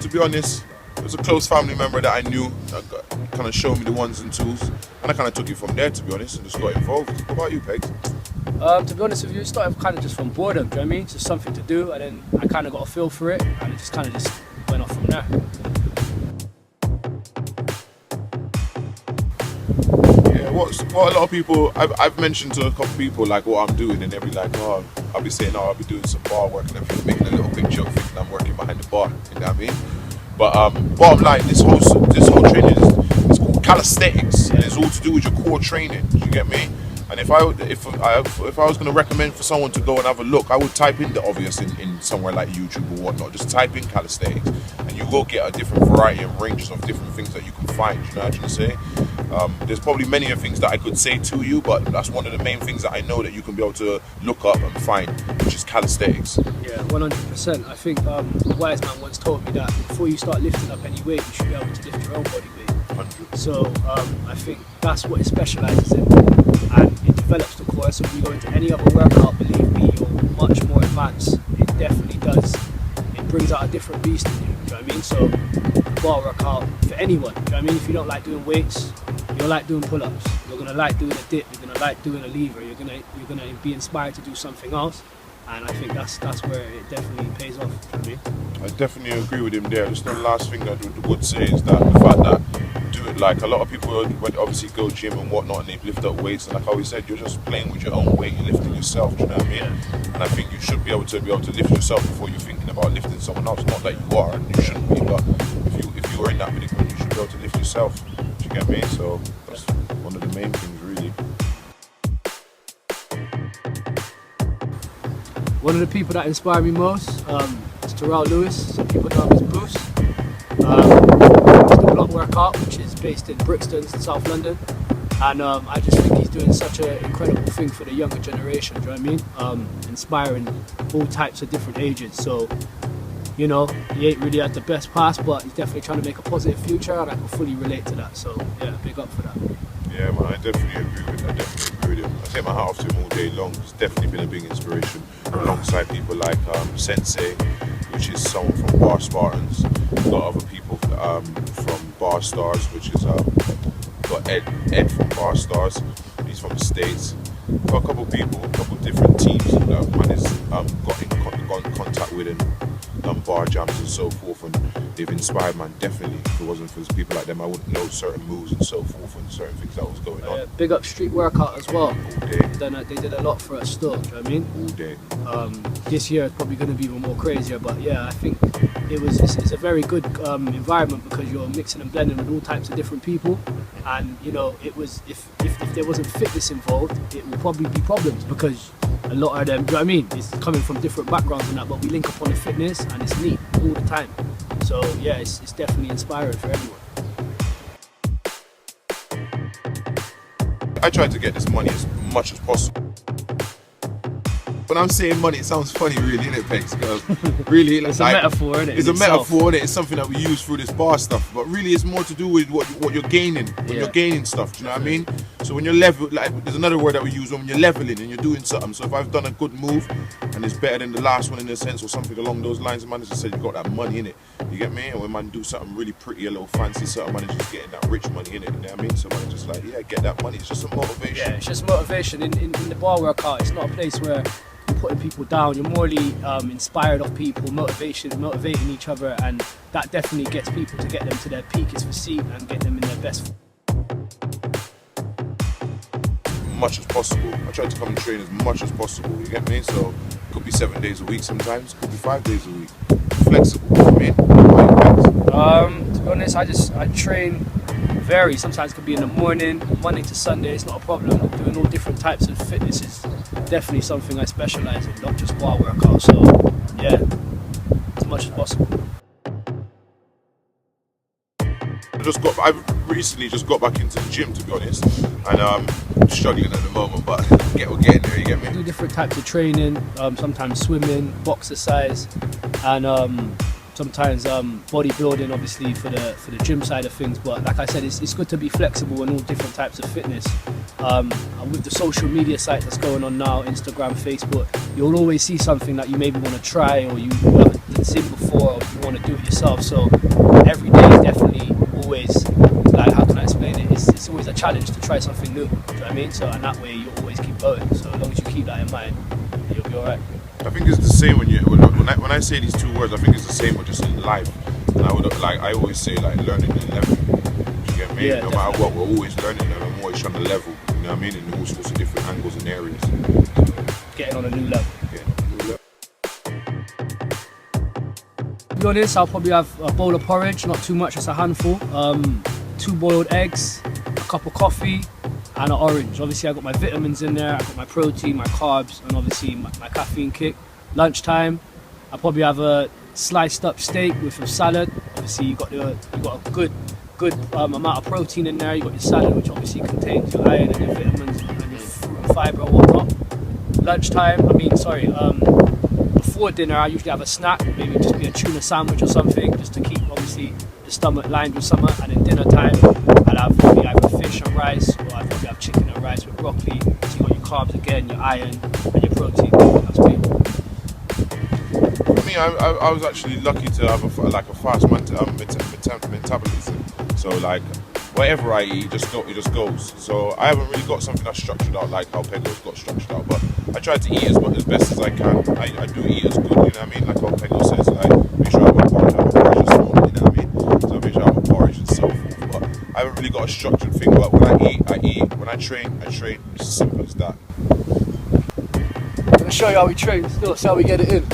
To be honest, it was a close family member that I knew that kind of showed me the ones and twos, and I kind of took it from there, to be honest, and just got involved. What about you, Pegs? To be honest with you, it started kind of just from boredom, do you know what I mean? Just something to do, and then I kind of got a feel for it, and it just kind of just went off from there. Yeah, what a lot of people, I've mentioned to a couple of people like what I'm doing, and they'll be like, oh, I'll be saying, oh, I'll be doing some bar work, and everything, making a little quick joke thinking I'm working behind the bar, you know what I mean? But bottom line, this whole training is called calisthenics, and it's all to do with your core training. You get me? And if I was going to recommend for someone to go and have a look, I would type in the obvious in somewhere like YouTube or whatnot. Just type in calisthenics, and you will get a different variety and ranges of different things that you can find. You know what I'm trying to say? There's probably many of things that I could say to you, but that's one of the main things that I know that you can be able to look up and find, which is calisthenics. Yeah, 100%. I think a wise man once told me that before you start lifting up any weight, you should be able to lift your own body weight. 100. So I think that's what it specialises in, and it develops the core. So when you go into any other workout, believe me, you're much more advanced. It definitely does. It brings out a different beast in you. Do you know what I mean? So bar workout for anyone. Do you know what I mean? If you don't like doing weights, you'll like doing pull-ups. You're gonna like doing a dip. You're gonna like doing a lever. You're gonna be inspired to do something else. And I think that's where it definitely pays off for me. I definitely agree with him there. Just the last thing I would say is that the fact that do it like a lot of people would obviously go gym and whatnot, and they lift up weights, and like I always said, you're just playing with your own weight, you're lifting yourself. Do you know what I mean? And I think you should be able to lift yourself before you're thinking about lifting someone else. Not that you are, and you shouldn't be, but if you are in that predicament, you should be able to lift yourself. Do you get me? So that's one of the main things, really. One of the people that inspire me most is Terrell Lewis. Some people know him as Bruce. It's the block workout, which is based in Bristols in South London, and I just think he's doing such an incredible thing for the younger generation. Do you know what I mean? Inspiring all types of different ages. So, you know, he ain't really had the best past, but he's definitely trying to make a positive future, and I can fully relate to that. So yeah, big up for that. Yeah, man, I definitely agree with him. I take my hat off to him all day long. He's definitely been a big inspiration alongside people like Sensei, which is someone from Bar Spartans. A lot of other people from Bar Stars, which is got Ed from Bar Stars. He's from the States. Got a couple of people, a couple of different teams that man has got in contact with and done bar jams and so forth, and they've inspired man. Definitely, if it wasn't for people like them, I wouldn't know certain moves and so forth and certain things that was going on. Big up street workout as well. All day. Then they did a lot for us still. Do you know what I mean? All day. This year is probably going to be even more crazier, but yeah, I think it's a very good environment because you're mixing and blending with all types of different people, and you know, it was if there wasn't fitness involved, it would probably be problems because a lot of them, do you know what I mean? It's coming from different backgrounds and that, but we link up on the fitness and it's neat all the time. So yeah, it's definitely inspiring for everyone. I try to get this money as much as possible. When I'm saying money, it sounds funny, really, innit, Pegs? Because really, it's a metaphor, innit? It's a metaphor, innit? It's something that we use through this bar stuff. But really, it's more to do with what you're gaining when you're gaining stuff. Do you know what I mean? So when you're level, like there's another word that we use when you're leveling and you're doing something. So if I've done a good move and it's better than the last one in a sense or something along those lines, man, as I said, you got that money in it. You get me? And when man do something really pretty, a little fancy, something, man is just getting that rich money in it. You know what I mean? So man, just like, yeah, get that money. It's just a motivation. Yeah, it's just motivation. In the bar workout, it's not a place where putting people down. You're morally inspired of people, motivating each other, and that definitely gets people to get them to their peakest physique and get them in their best. Much as possible. I try to come and train as much as possible. You get me? So it could be 7 days a week sometimes. It could be 5 days a week. Flexible. You know what I mean? To be honest, I train vary. Sometimes it could be in the morning, Monday to Sunday. It's not a problem. Doing all different types of fitness is definitely something I specialize in, not just bar workout. So yeah, as much as possible. I've recently just got back into the gym, to be honest, and I'm struggling at the moment, but we're getting there. You get me? Do different types of training. Sometimes swimming, boxercise, and sometimes bodybuilding, obviously for the gym side of things. But like I said, it's good to be flexible in all different types of fitness. With the social media site that's going on now, Instagram, Facebook, you'll always see something that you maybe want to try, or you have a seen before, or you want to do it yourself. So every day is definitely always, like, how can I explain it? It's always a challenge to try something new. Do you know what I mean? So, and that way you always keep going. So as long as you keep that in mind, you'll be alright. I think it's the same when I say these two words. I think it's the same with just in life. And I always say, like, learning and level. Do you get me? Yeah, no matter what, we're always learning and I'm always trying to level. You know what I mean? In all sorts of different angles and areas. Getting on a new level. Getting on a new level. To be honest, I'll probably have a bowl of porridge, not too much, just a handful. 2 boiled eggs, a cup of coffee, and an orange. Obviously, I got my vitamins in there, I got my protein, my carbs, and obviously my caffeine kick. Lunchtime, I'll probably have a sliced up steak with some salad. Obviously, you got a good amount of protein in there. You got your salad, which obviously contains your iron and your vitamins and your fruit and fibre and whatnot. Before dinner, I usually have a snack, maybe just be a tuna sandwich or something, just to keep obviously the stomach lined with something. And then dinner time, I'll have probably either fish and rice, or I'll probably have chicken and rice with broccoli. So you got your carbs again, your iron, and your protein. That's me. For me, I was actually lucky to have a fast metabolism. So, like, whatever I eat, it just goes. So I haven't really got something that's structured out like how Pego's got structured out. But I try to eat as best as I can. I do eat as good, you know what I mean? Like how Pego says, like, make sure I have a porridge this morning, you know what I mean? So make sure I have a porridge and so forth. But I haven't really got a structured thing. But when I eat. When I train, I train. It's as simple as that. I'm going to show you how we train still, so how we get it in.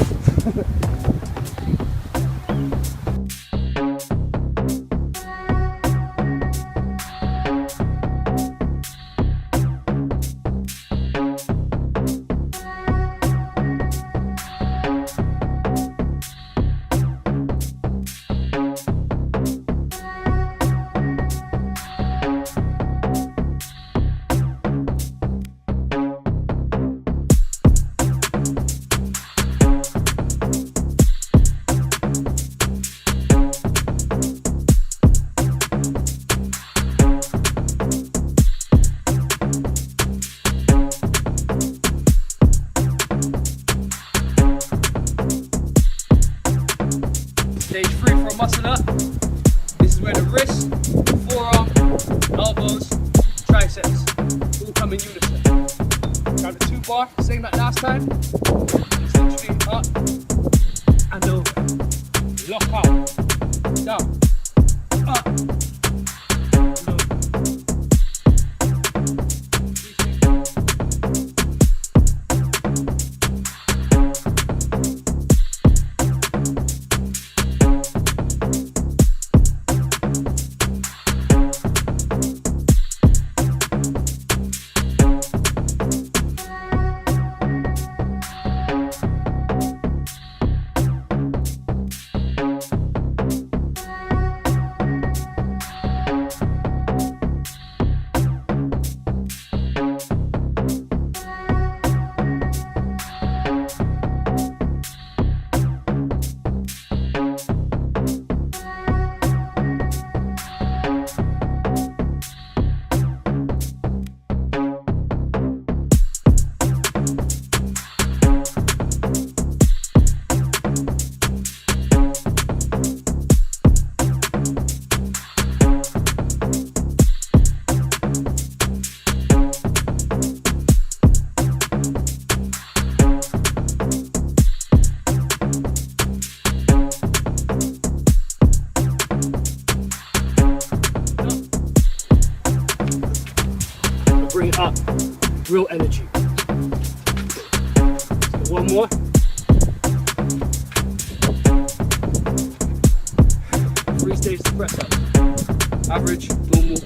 Stage 3 for a muscle up. This is where the wrist, forearm, elbows, triceps all come in unison. Grab the 2 bar, same like last time. Essentially up and over. Lock out. Down. Up. And over. Bring it up, real energy. One more. Three stages to press up. Average, normal,